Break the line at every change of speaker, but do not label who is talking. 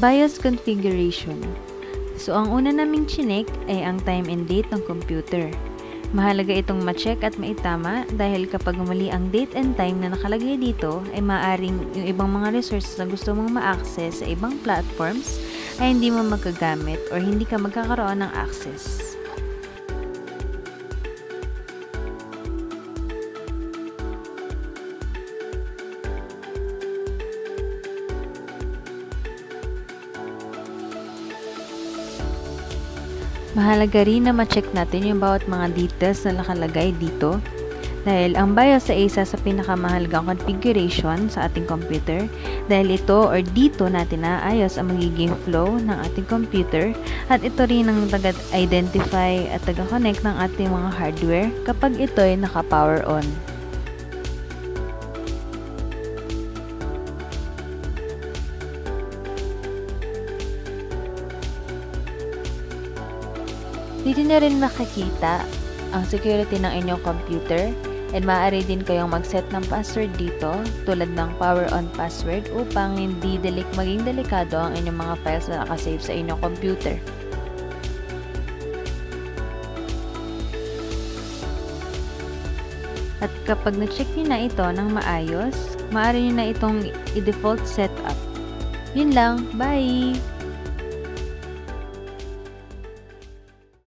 BIOS configuration. So, ang una naming chinek ay ang time and date ng computer. Mahalaga itong ma-check at maitama dahil kapag mali ang date and time na nakalagay dito, ay maaring yung ibang mga resources na gusto mong ma-access sa ibang platforms ay hindi mo magagamit or hindi ka magkakaroon ng access. Mahalaga rin na ma-check natin yung bawat mga details na nakalagay dito dahil ang BIOS ay isa sa pinakamahalagang configuration sa ating computer dahil ito or dito natin naayos ang magiging flow ng ating computer at ito rin ang taga-identify at taga-connect ng ating mga hardware kapag ito ay naka-power on. Dito na rin makikita ang security ng inyong computer and maaari din kayong mag-set ng password dito tulad ng power on password upang hindi maging delikado ang inyong mga files na nakasave sa inyong computer. At kapag na-check nyo na ito ng maayos, maaari nyo na itong i-default setup. Yun lang, bye!